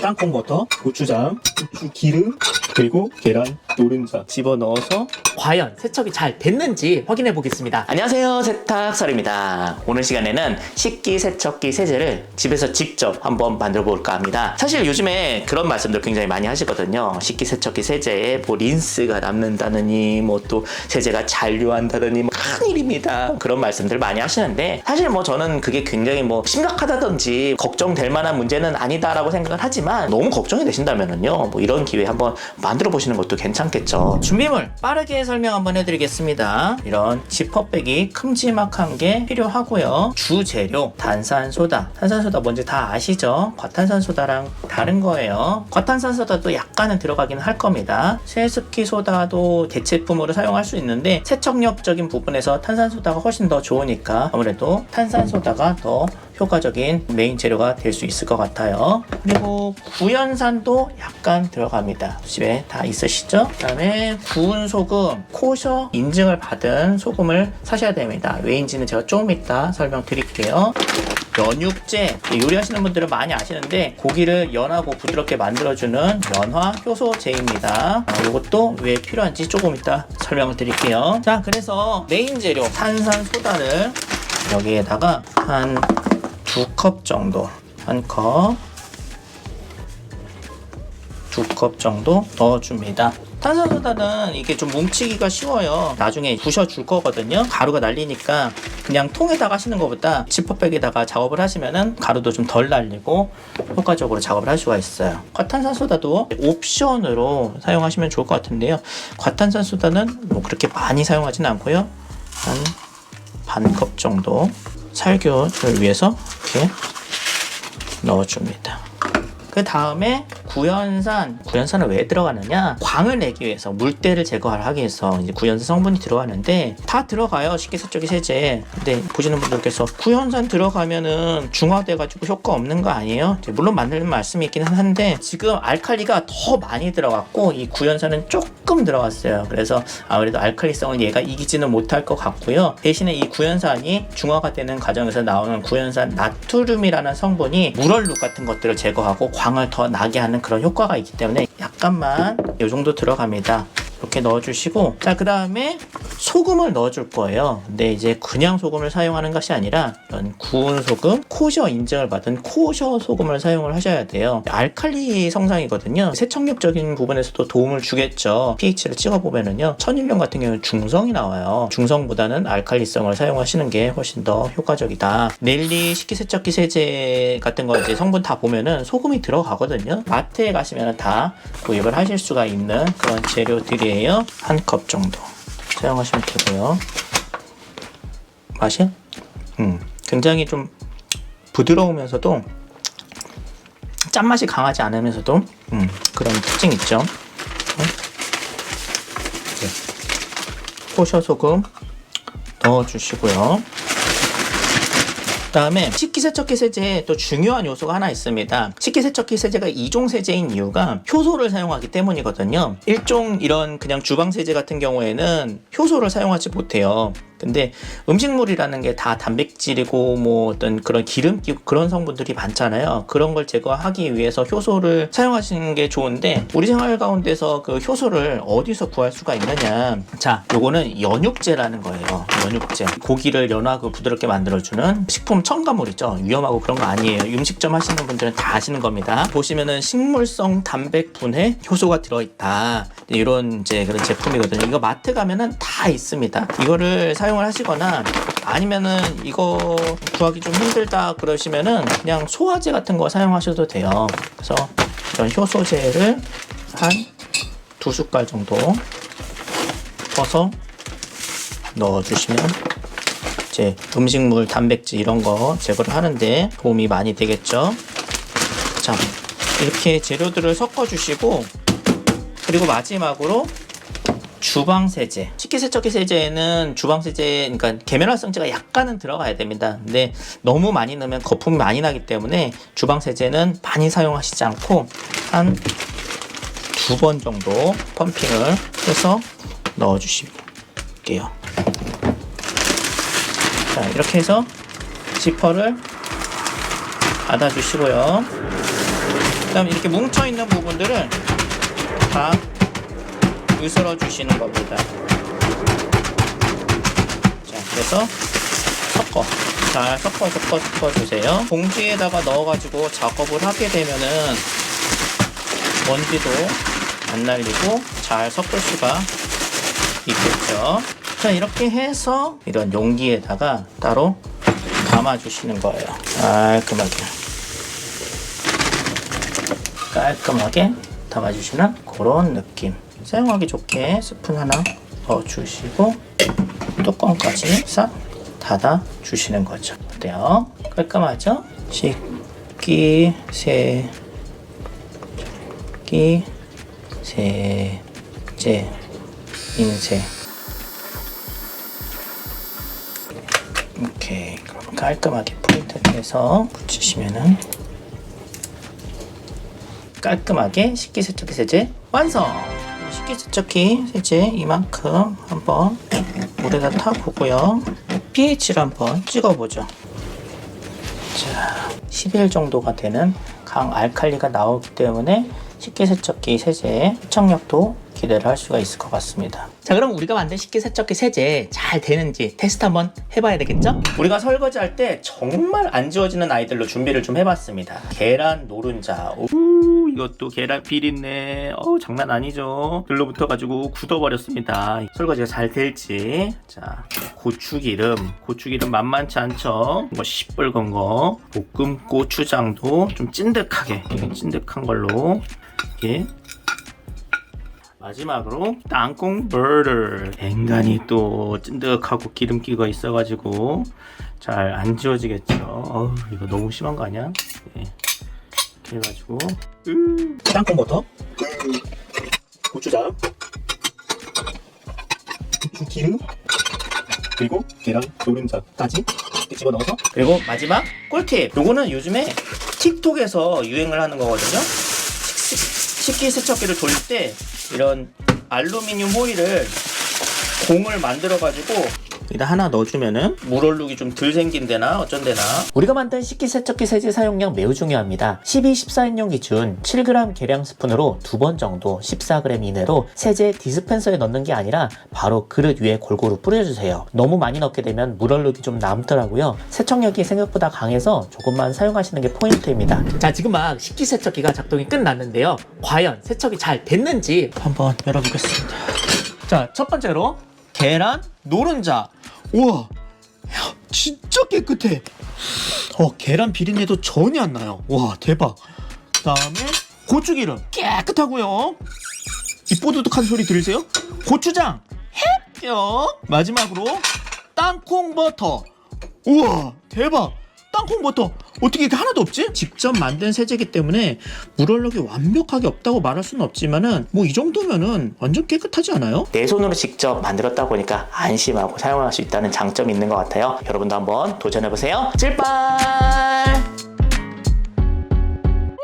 땅콩 버터, 고추장, 고추 기름, 그리고 계란, 노른자 집어넣어서 과연 세척이 잘 됐는지 확인해 보겠습니다. 안녕하세요, 세탁설입니다. 오늘 시간에는 식기세척기 세제를 집에서 직접 한번 만들어 볼까 합니다. 사실 요즘에 그런 말씀들 굉장히 많이 하시거든요. 식기세척기 세제에 뭐 린스가 남는다느니 뭐 또 세제가 잔류한다더니 뭐 큰일입니다. 그런 말씀들 많이 하시는데, 사실 뭐 저는 그게 굉장히 뭐 심각하다든지 걱정될 만한 문제는 아니다라고 생각을 하지만, 너무 걱정이 되신다면은요, 뭐 이런 기회에 한번 만들어 보시는 것도 괜찮겠죠. 준비물 빠르게 설명 한번 해드리겠습니다. 이런 지퍼백이 큼지막한 게 필요하고요. 주재료 탄산소다. 탄산소다 뭔지 다 아시죠? 과탄산소다랑 다른 거예요. 과탄산소다도 약간은 들어가긴 할 겁니다. 세습기 소다도 대체품으로 사용할 수 있는데 세척력적인 부분에서 탄산소다가 훨씬 더 좋으니까 아무래도 탄산소다가 더 효과적인 메인 재료가 될 수 있을 것 같아요. 그리고 구연산도 약간 들어갑니다. 집에 다 있으시죠? 그 다음에 구운 소금, 코셔 인증을 받은 소금을 사셔야 됩니다. 왜인지는 제가 조금 이따 설명드릴게요. 연육제, 요리하시는 분들은 많이 아시는데 고기를 연하고 부드럽게 만들어주는 연화 효소제입니다. 이것도 왜 필요한지 조금 이따 설명을 드릴게요. 자, 그래서 메인 재료 탄산소다를 여기에다가 한 2컵 정도, 한 컵, 2컵 정도 넣어줍니다. 탄산소다는 이게 좀 뭉치기가 쉬워요. 나중에 부셔줄 거거든요. 가루가 날리니까 그냥 통에다가 하시는 것보다 지퍼백에다가 작업을 하시면은 가루도 좀 덜 날리고 효과적으로 작업을 할 수가 있어요. 과탄산소다도 옵션으로 사용하시면 좋을 것 같은데요. 과탄산소다는 뭐 그렇게 많이 사용하지는 않고요. 한 반 컵 정도 살균을 위해서 이렇게 넣어줍니다. 그 다음에 구연산은 왜 들어가느냐? 광을 내기 위해서, 물때를 제거하기 위해서 이제 구연산 성분이 들어가는데, 다 들어가요, 식기세척기 세제에. 근데 보시는 분들께서 구연산 들어가면은 중화돼가지고 효과 없는 거 아니에요? 물론 맞는 말씀이 있긴 한데, 지금 알칼리가 더 많이 들어갔고 이 구연산은 조금 들어갔어요. 그래서 아무래도 알칼리성을 얘가 이기지는 못할 것 같고요. 대신에 이 구연산이 중화가 되는 과정에서 나오는 구연산 나트륨이라는 성분이 물얼룩 같은 것들을 제거하고 광을 더 나게 하는 그런 효과가 있기 때문에 약간만 이 정도 들어갑니다. 이렇게 넣어주시고, 자, 그 다음에 소금을 넣어줄 거예요. 근데 이제 그냥 소금을 사용하는 것이 아니라 이런 구운 소금, 코셔 인증을 받은 코셔 소금을 사용을 하셔야 돼요. 알칼리 성상이거든요. 세척력적인 부분에서도 도움을 주겠죠. pH를 찍어보면은요, 천일염 같은 경우는 중성이 나와요. 중성보다는 알칼리성을 사용하시는 게 훨씬 더 효과적이다. 넬리 식기세척기 세제 같은 거 이제 성분 다 보면은 소금이 들어가거든요. 마트에 가시면 다 구입을 하실 수가 있는 그런 재료들이 한 컵 정도 사용하시면 되고요. 맛이 굉장히 좀 부드러우면서도 짠맛이 강하지 않으면서도 그런 특징이 있죠. 코셔 소금 넣어주시고요. 그 다음에 식기세척기 세제에 또 중요한 요소가 하나 있습니다. 식기세척기 세제가 2종 세제인 이유가 효소를 사용하기 때문이거든요. 1종 이런 그냥 주방세제 같은 경우에는 효소를 사용하지 못해요. 근데 음식물이라는 게 다 단백질이고 뭐 어떤 그런 기름기 그런 성분들이 많잖아요. 그런 걸 제거하기 위해서 효소를 사용하시는 게 좋은데, 우리 생활 가운데서 그 효소를 어디서 구할 수가 있느냐? 자, 요거는 연육제라는 거예요. 연육제. 고기를 연하고 부드럽게 만들어주는 식품 첨가물 있죠. 위험하고 그런 거 아니에요. 음식점 하시는 분들은 다 아시는 겁니다. 보시면은 식물성 단백 분해 효소가 들어있다, 이런 이제 그런 제품이거든요. 이거 마트 가면은 다 있습니다. 이거를 사용을 하시거나, 아니면은 이거 구하기 좀 힘들다 그러시면은 그냥 소화제 같은 거 사용하셔도 돼요. 그래서 이런 효소제를 한 2숟갈 정도 퍼서 넣어주시면 이제 음식물 단백질 이런 거 제거를 하는데 도움이 많이 되겠죠. 자, 이렇게 재료들을 섞어주시고, 그리고 마지막으로 주방세제. 식기세척기 세제에는 주방세제, 그러니까 계면활성제가 약간은 들어가야 됩니다. 근데 너무 많이 넣으면 거품이 많이 나기 때문에 주방세제는 많이 사용하시지 않고 한 2번 정도 펌핑을 해서 넣어주실게요. 자, 이렇게 해서 지퍼를 닫아주시고요. 그다음에 이렇게 뭉쳐있는 부분들을 다 으스러 주시는 겁니다. 자, 그래서 잘 섞어 주세요. 봉지에다가 넣어가지고 작업을 하게 되면은 먼지도 안 날리고 잘 섞을 수가 있겠죠. 자, 이렇게 해서 이런 용기에다가 따로 담아주시는 거예요. 깔끔하게 담아주시는 그런 느낌. 사용하기 좋게 스푼 하나 넣어주시고 뚜껑까지 싹 닫아주시는 거죠. 어때요? 깔끔하죠? 식기세제 인쇄. 오케이, 그럼 깔끔하게 프린트를 해서 붙이시면은 깔끔하게 식기세척기 세제 완성! 식기세척기 세제 이만큼 한번 물에다 타보고요. pH를 한번 찍어보죠. 자, 11 정도가 되는 강알칼리가 나오기 때문에 식기세척기 세제의 세척력도 기대를 할 수가 있을 것 같습니다. 자, 그럼 우리가 만든 식기세척기 세제 잘 되는지 테스트 한번 해봐야 되겠죠? 우리가 설거지할 때 정말 안 지워지는 아이들로 준비를 좀 해봤습니다. 계란 노른자. 이것도 계란 비린내. 장난 아니죠? 들러붙어가지고 굳어버렸습니다. 설거지가 잘 될지. 자, 고추기름 만만치 않죠? 뭐 시뻘건 거. 볶음 고추장도 좀 찐득하게, 찐득한 걸로 이렇게. 마지막으로 땅콩 버터. 앵간히 또 찐득하고 기름기가 있어가지고 잘 안 지워지겠죠. 이거 너무 심한 거 아니야? 네. 이렇게 해가지고 땅콩 버터, 고추장, 고추 기름, 그리고 계란 노른자까지 이렇게 집어넣어서. 그리고 마지막 꿀팁. 요거는 요즘에 틱톡에서 유행을 하는 거거든요. 식기세척기를 돌릴 때 이런 알루미늄 호일을 공을 만들어 가지고 여기다 하나 넣어주면은 물 얼룩이 좀 덜 생긴대나 어쩐대나. 우리가 만든 식기세척기 세제 사용량 매우 중요합니다. 12, 14인용 기준 7g 계량 스푼으로 2번 정도 14g 이내로 세제 디스펜서에 넣는 게 아니라 바로 그릇 위에 골고루 뿌려주세요. 너무 많이 넣게 되면 물 얼룩이 좀 남더라고요. 세척력이 생각보다 강해서 조금만 사용하시는 게 포인트입니다. 자, 지금 막 식기세척기가 작동이 끝났는데요. 과연 세척이 잘 됐는지 한번 열어보겠습니다. 자, 첫 번째로 계란 노른자. 우와, 야, 진짜 깨끗해. 계란 비린내도 전혀 안 나요. 와, 대박. 다음에 고추기름 깨끗하고요. 이 뽀드득한 소리 들으세요? 고추장 해병. 마지막으로 땅콩 버터. 우와, 대박. 땅콩 버터 어떻게 이렇게 하나도 없지? 직접 만든 세제기 때문에 물 얼룩이 완벽하게 없다고 말할 수는 없지만은 뭐 이 정도면은 완전 깨끗하지 않아요? 내 손으로 직접 만들었다 보니까 안심하고 사용할 수 있다는 장점이 있는 것 같아요. 여러분도 한번 도전해보세요. 찔빨!